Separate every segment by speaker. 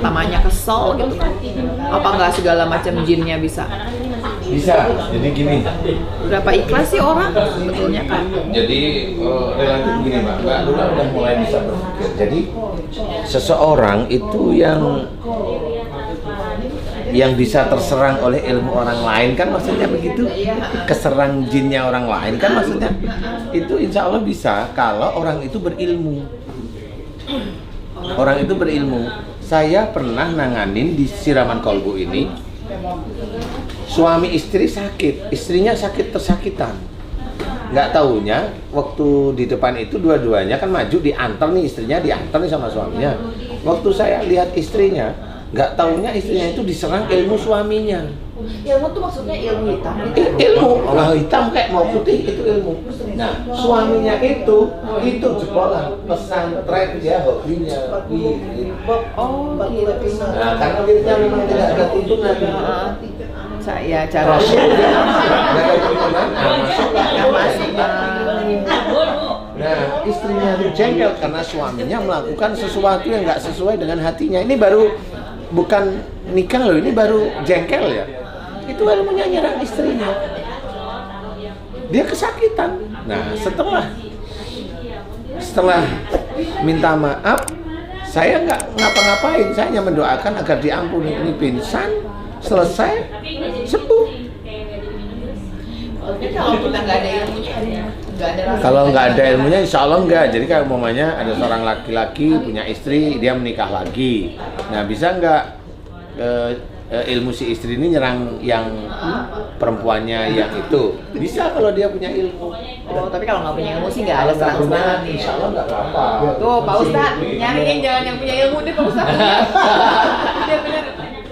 Speaker 1: pertamanya kesel gitu kan? Apa nggak segala macam jinnya bisa?
Speaker 2: Bisa, jadi gini.
Speaker 1: Berapa ikhlas sih orang sebetulnya kan?
Speaker 2: Jadi relatif gini Mbak Lula udah mulai bisa berpikir. Jadi seseorang itu yang bisa terserang oleh ilmu orang lain kan maksudnya begitu, keserang jinnya orang lain kan maksudnya itu insya Allah bisa kalau orang itu berilmu. Orang itu berilmu. Saya pernah nanganin di Siraman Kolbu ini, suami istri sakit, istrinya sakit tersakitan. Nggak taunya waktu di depan itu dua-duanya kan maju diantar nih, istrinya diantar nih sama suaminya. Waktu saya lihat istrinya, nggak taunya istrinya itu diserang ilmu suaminya.
Speaker 1: Ilmu tuh maksudnya ilmu hitam.
Speaker 2: Ilmu, mau hitam kayak mau putih itu ilmu. Nah, suaminya itu jebolan pesantren dia hobinya.
Speaker 1: Oh, gitu.
Speaker 2: Nah, karena dirinya memang tidak ada tuntunan.
Speaker 1: Saya cara
Speaker 2: Nah, istrinya itu jengkel karena suaminya melakukan sesuatu yang nggak sesuai dengan hatinya. Ini baru bukan nikah loh, ini baru jengkel ya. Itu ilmunya nyerang istrinya. Dia kesakitan. Nah, setelah minta maaf, saya nggak ngapa-ngapain. Saya hanya mendoakan agar diampuni. Ini pingsan, selesai, sembuh.
Speaker 1: Kalau kita nggak ada ilmunya,
Speaker 2: Kalau nggak ada ilmunya, insya Allah nggak. Jadi kalau umpamanya ada seorang laki-laki punya istri, dia menikah lagi. Nah, bisa nggak ilmu si istri ini nyerang yang perempuannya yang itu? Bisa kalau dia punya ilmu.
Speaker 1: Oh, tapi kalau nggak punya ilmu sih nggak ada serang-serangan.
Speaker 2: Insya Allah nggak apa-apa.
Speaker 1: Tuh, Pak Ustadz, nyariin jangan yang punya ilmu deh, Pak Ustadz. Dia bener.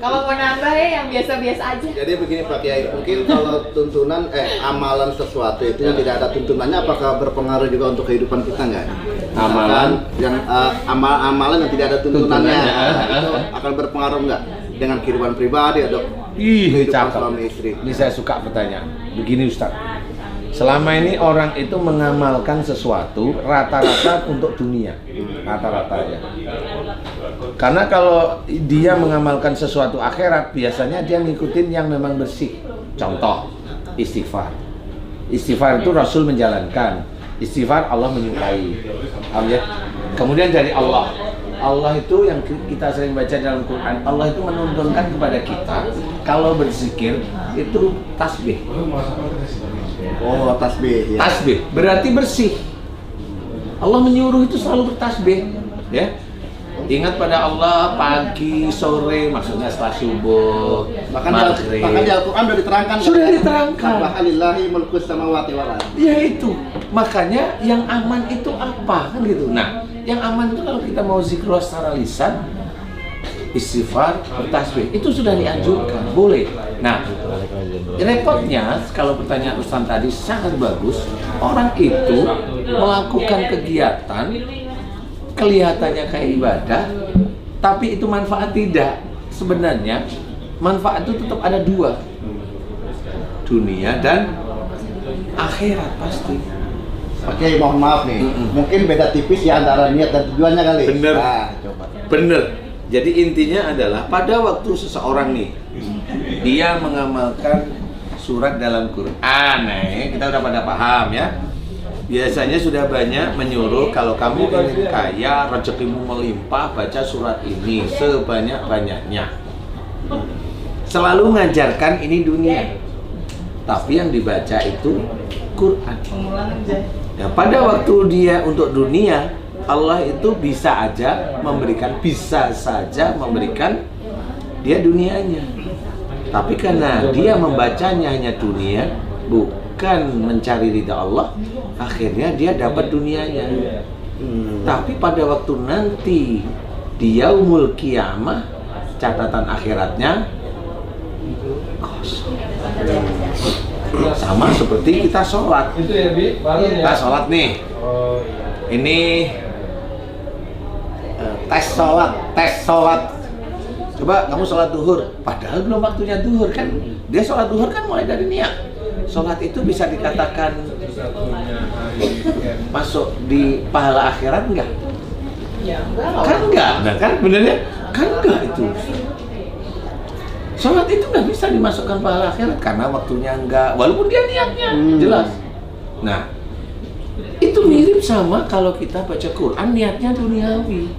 Speaker 1: Kalau mau nambah ya yang biasa-biasa aja.
Speaker 3: Jadi begini Pak Kiai, mungkin kalau tuntunan amalan sesuatu itu yang tidak ada tuntunannya, apakah berpengaruh juga untuk kehidupan kita nggak?
Speaker 2: Amalan
Speaker 3: yang amalan yang tidak ada tuntunannya itu akan berpengaruh nggak dengan kehidupan pribadi atau kehidupan
Speaker 2: cakep.
Speaker 3: suami istri?
Speaker 2: Ini saya suka pertanyaan. Begini Ustaz, selama ini orang itu mengamalkan sesuatu rata-rata untuk dunia, rata-rata ya. Karena kalau dia mengamalkan sesuatu akhirat, biasanya dia ngikutin yang memang bersih. Contoh, istighfar. Istighfar itu Rasul menjalankan. Istighfar Allah menyukai. Ya? Kemudian dari Allah. Allah itu yang kita sering baca dalam Quran. Allah itu menuntunkan kepada kita kalau berzikir itu tasbih.
Speaker 3: Oh, tasbih. Ya.
Speaker 2: Tasbih berarti bersih. Allah menyuruh itu selalu bertasbih, ya. Ingat pada Allah pagi, sore, maksudnya setelah subuh,
Speaker 3: Bahkan
Speaker 2: maghrib.
Speaker 3: di Al-Quran sudah diterangkan.
Speaker 2: Sudah diterangkan.
Speaker 3: Subhanallahi mulkus samawati wal ardh.
Speaker 2: Ya itu. Makanya yang aman itu apa kan gitu. Nah, yang aman itu kalau kita mau zikrullah secara lisan, istighfar, bertasbih, itu sudah dianjurkan, boleh. Nah, repotnya kalau pertanyaan Ustaz tadi sangat bagus, orang itu melakukan kegiatan kelihatannya kayak ibadah, tapi itu manfaat tidak. Sebenarnya manfaat itu tetap ada dua, dunia dan akhirat pasti.
Speaker 3: Oke, mohon maaf nih, mungkin beda tipis ya antara niat dan tujuannya kali.
Speaker 2: Bener.
Speaker 3: Nah, coba.
Speaker 2: Bener. Jadi intinya adalah pada waktu seseorang nih, dia mengamalkan surat dalam Quran, kita udah pada paham ya. Biasanya sudah banyak menyuruh kalau kamu ingin kaya, rezekimu melimpah, baca surat ini sebanyak-banyaknya. Selalu ngajarkan ini dunia, tapi yang dibaca itu Quran. Ya, pada waktu dia untuk dunia, Allah itu bisa saja memberikan dia dunianya. Tapi karena dia membacanya hanya dunia, bukan mencari ridha Allah, akhirnya dia dapat dunianya. Tapi pada waktu nanti di yaumul qiyamah, catatan akhiratnya kosong. Sama seperti kita sholat. Kita sholat nih. Ini tes sholat. Coba kamu sholat duhur, padahal belum waktunya duhur kan. Dia sholat duhur kan mulai dari niat. Sholat itu bisa dikatakan masuk di pahala akhirat enggak?
Speaker 1: Ya enggak.
Speaker 2: Kan enggak, nah kan benernya kan enggak itu. Sholat itu nggak bisa dimasukkan pahala akhirat karena waktunya enggak, walaupun dia niatnya jelas. Nah, itu mirip sama kalau kita baca Quran niatnya duniawi.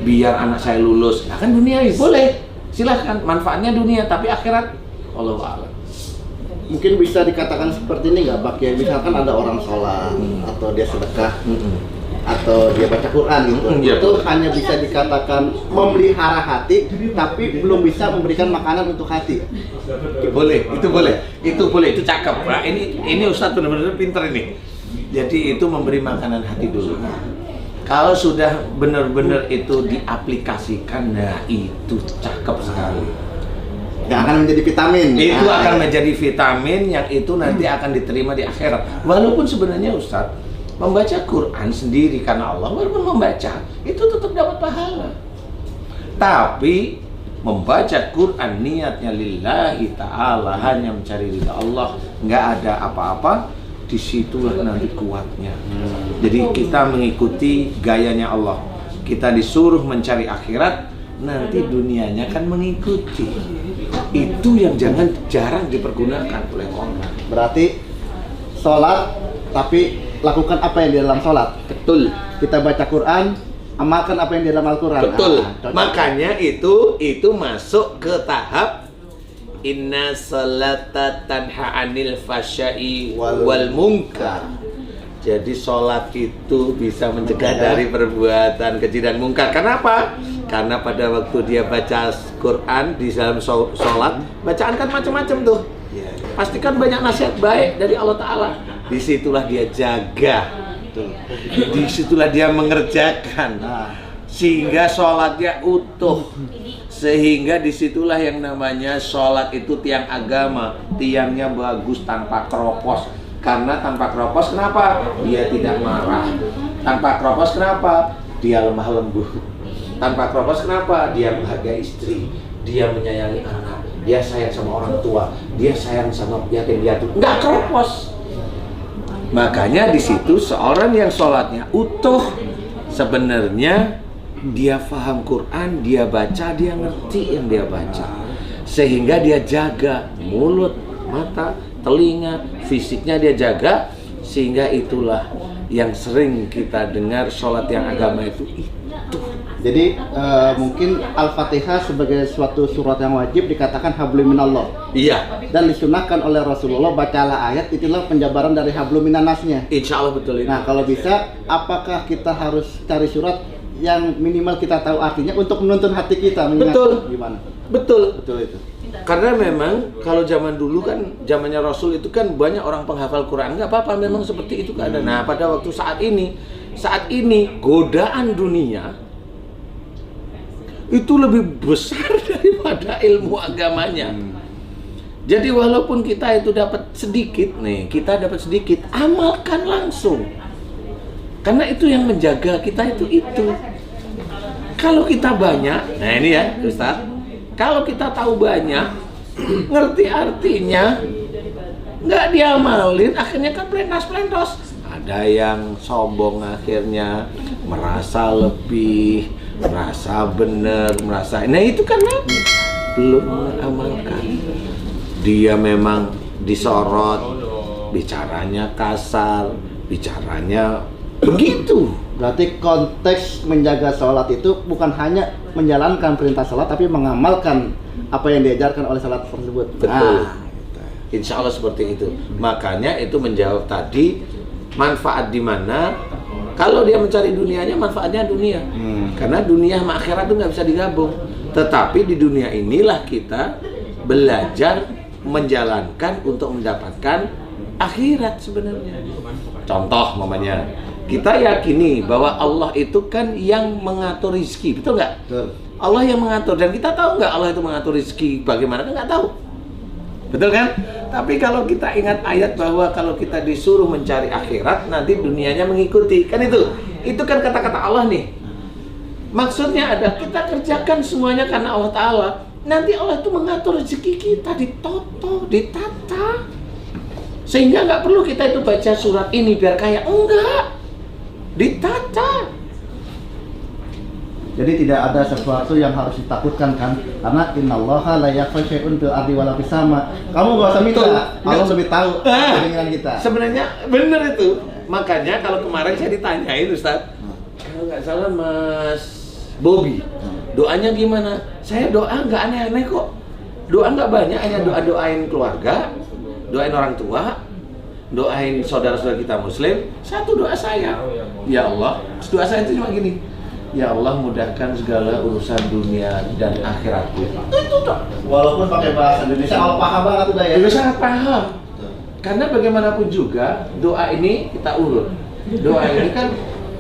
Speaker 2: Biar anak saya lulus, nah kan duniawi, boleh. Silahkan, manfaatnya dunia, tapi akhirat Allahu a'lam.
Speaker 3: Mungkin bisa dikatakan seperti ini nggak, Pak? Ya misalkan ada orang sholat atau dia sedekah atau dia baca Quran gitu,
Speaker 2: Iya,
Speaker 3: itu
Speaker 2: betul.
Speaker 3: hanya bisa dikatakan memelihara hati, tapi belum bisa memberikan makanan untuk hati.
Speaker 2: Boleh, itu boleh, itu cakep. Nah, ini Ustadz benar-benar pinter ini. Jadi itu memberi makanan hati dulu. Kalau sudah benar-benar itu diaplikasikan, nah itu cakep sekali.
Speaker 3: Nggak akan menjadi vitamin.
Speaker 2: Itu akan menjadi vitamin yang itu nanti akan diterima di akhirat. Walaupun sebenarnya Ustadz membaca Quran sendiri karena Allah, walaupun membaca itu tetap dapat pahala. Tapi membaca Quran niatnya lillahi ta'ala, hanya mencari ridha Allah, nggak ada apa-apa, disitulah nanti kuatnya. Jadi kita mengikuti gayanya Allah. Kita disuruh mencari akhirat, nanti dunianya kan mengikuti. Itu yang jarang dipergunakan oleh orang.
Speaker 3: Berarti sholat, tapi lakukan apa yang di dalam sholat.
Speaker 2: Betul.
Speaker 3: Kita baca Quran, amalkan apa yang di dalam Al-Quran.
Speaker 2: Betul.
Speaker 3: Cocok.
Speaker 2: Makanya itu masuk ke tahap inna salata tanha anil fasya'i wal munkar. Jadi sholat itu bisa mencegah dari perbuatan keji dan mungkar. Kenapa? Karena pada waktu dia baca Quran di dalam sholat, bacaan kan macam-macam tuh. Pastikan banyak nasihat baik dari Allah Ta'ala. Disitulah dia jaga. Disitulah dia mengerjakan. Sehingga sholatnya utuh. Sehingga disitulah yang namanya sholat itu tiang agama. Tiangnya bagus tanpa keropos. Karena tanpa keropos kenapa? Dia tidak marah. Tanpa keropos kenapa? Dia lemah lembut. Tanpa keropos kenapa? Dia menghargai istri. Dia menyayangi anak. Dia sayang sama orang tua. Dia sayang sama yatim piatu. Nggak keropos. Makanya di situ seorang yang sholatnya utuh, sebenarnya dia paham Quran, dia baca, dia ngerti yang dia baca. Sehingga dia jaga mulut, mata, telinga, fisiknya dia jaga. Sehingga itulah yang sering kita dengar sholat yang agama itu.
Speaker 3: Jadi mungkin Al-Fatihah sebagai suatu surat yang wajib dikatakan hablum minallah.
Speaker 2: Iya.
Speaker 3: Dan disunahkan oleh Rasulullah, bacalah ayat, itulah penjabaran dari hablum minannasnya.
Speaker 2: Insya Allah betul itu.
Speaker 3: Nah kalau bisa, apakah kita harus cari surat yang minimal kita tahu artinya untuk menuntun hati kita?
Speaker 2: Betul.
Speaker 3: Gimana?
Speaker 2: Betul.
Speaker 3: Betul itu.
Speaker 2: Karena memang kalau zaman dulu kan, zamannya Rasul itu kan banyak orang penghafal Quran. Nggak apa-apa, memang seperti itu keadaan. Nah pada waktu saat ini godaan dunia itu lebih besar daripada ilmu agamanya. Jadi walaupun kita itu dapat sedikit kita dapat sedikit, amalkan langsung. Karena itu yang menjaga kita itu. Kalau kita banyak, nah ini ya Ustaz, kalau kita tahu banyak, ngerti artinya, nggak diamalin, akhirnya kan pelentos. Ada yang sombong akhirnya, merasa lebih, merasa benar, nah itu karena belum mengamalkan. Dia memang disorot, bicaranya kasar, bicaranya begitu.
Speaker 3: Berarti konteks menjaga sholat itu bukan hanya menjalankan perintah sholat, tapi mengamalkan apa yang diajarkan oleh sholat tersebut.
Speaker 2: Betul. Insya Allah seperti itu. Makanya itu menjawab tadi, manfaat di mana? Kalau dia mencari dunianya, manfaatnya dunia. Karena dunia sama akhirat itu nggak bisa digabung. Tetapi di dunia inilah kita belajar menjalankan untuk mendapatkan akhirat sebenarnya. Contoh mamanya, kita yakini bahwa Allah itu kan yang mengatur rezeki, betul nggak?
Speaker 3: Betul.
Speaker 2: Allah yang mengatur, dan kita tahu nggak Allah itu mengatur rezeki bagaimana? Kan nggak tahu. Betul kan? Tapi kalau kita ingat ayat bahwa kalau kita disuruh mencari akhirat, nanti dunianya mengikuti. Kan itu kan kata-kata Allah nih. Maksudnya ada, kita kerjakan semuanya karena Allah Ta'ala. Nanti Allah itu mengatur rezeki kita, ditoto, ditata. Sehingga nggak perlu kita itu baca surat ini biar kaya. Enggak. Ditata.
Speaker 3: Jadi tidak ada sesuatu yang harus ditakutkan kan? Karena innallaha la yakhfa syai'un fil ardi wala fis sama. Kamu gak usah minta, Allah lebih tahu keinginan kita.
Speaker 2: Sebenarnya bener itu. Makanya kalau kemarin saya ditanyain Ustaz, kalau nggak salah Mas Bobby, doanya gimana? Saya doa nggak aneh-aneh kok. Doa nggak banyak, hanya doain keluarga, doain orang tua, doain saudara-saudara kita Muslim. Satu doa saya, ya Allah. Doa saya itu cuma gini, ya Allah mudahkan segala urusan dunia dan akhiratku. Itu doa.
Speaker 3: Walaupun pakai bahasa Indonesia, kalau paham banget udah ya.
Speaker 2: Itu sangat paham. Karena bagaimanapun juga doa ini kita urut. Doa ini kan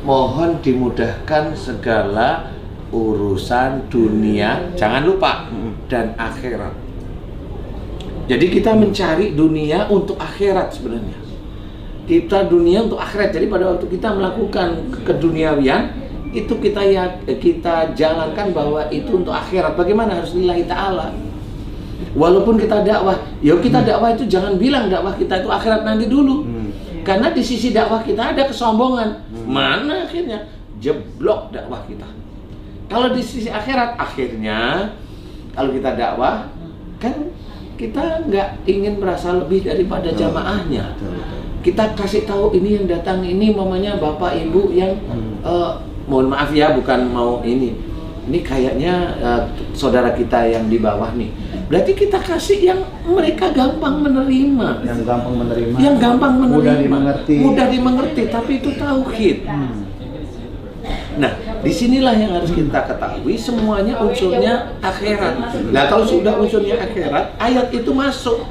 Speaker 2: mohon dimudahkan segala urusan dunia, jangan lupa, dan akhirat. Jadi kita mencari dunia untuk akhirat sebenarnya. Kita dunia untuk akhirat. Jadi pada waktu kita melakukan keduniawian itu kita jalankan bahwa itu untuk akhirat. Bagaimana? Harus lillahi ta'ala. Walaupun kita dakwah, ya kita dakwah itu jangan bilang dakwah kita itu akhirat nanti dulu. Karena di sisi dakwah kita ada kesombongan. Mana akhirnya jeblok dakwah kita. Kalau di sisi akhirat, akhirnya kalau kita dakwah kan kita nggak ingin merasa lebih daripada jamaahnya. Kita kasih tahu ini yang datang ini mamanya bapak ibu yang mohon maaf ya bukan mau ini kayaknya saudara kita yang di bawah nih. Berarti kita kasih yang mereka gampang menerima.
Speaker 3: Yang gampang menerima.
Speaker 2: Yang gampang menerima.
Speaker 3: Mudah dimengerti.
Speaker 2: Mudah dimengerti, tapi itu tauhid. Nah, disinilah yang harus kita ketahui, semuanya unsurnya akhirat. Nah, kalau sudah unsurnya akhirat, ayat itu masuk.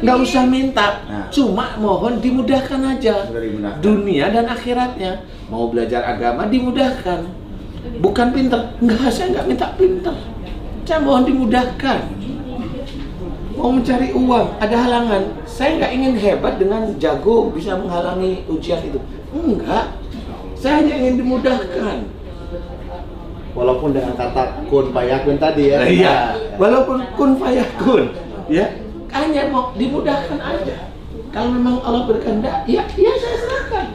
Speaker 2: Nggak usah minta, cuma mohon dimudahkan aja. Dunia dan akhiratnya. Mau belajar agama dimudahkan. Bukan pinter. Enggak, saya nggak minta pinter. Saya mohon dimudahkan. Mau mencari uang, ada halangan. Saya nggak ingin hebat dengan jago bisa menghalangi ujian itu. Enggak. Saya hanya ingin dimudahkan.
Speaker 3: Walaupun dengan kata kun fayakun tadi ya.
Speaker 2: Iya. Walaupun kun fayakun, ya. Hanya mau dimudahkan aja. Kalau memang Allah berkehendak, ya saya serahkan.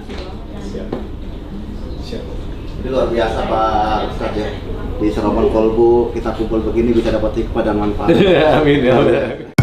Speaker 3: Siap. Ini luar biasa Pak Ustadz ya. Di Sarapan Kolbu kita kumpul begini bisa dapat hikmah dan manfaat.
Speaker 2: Amin ya Allah.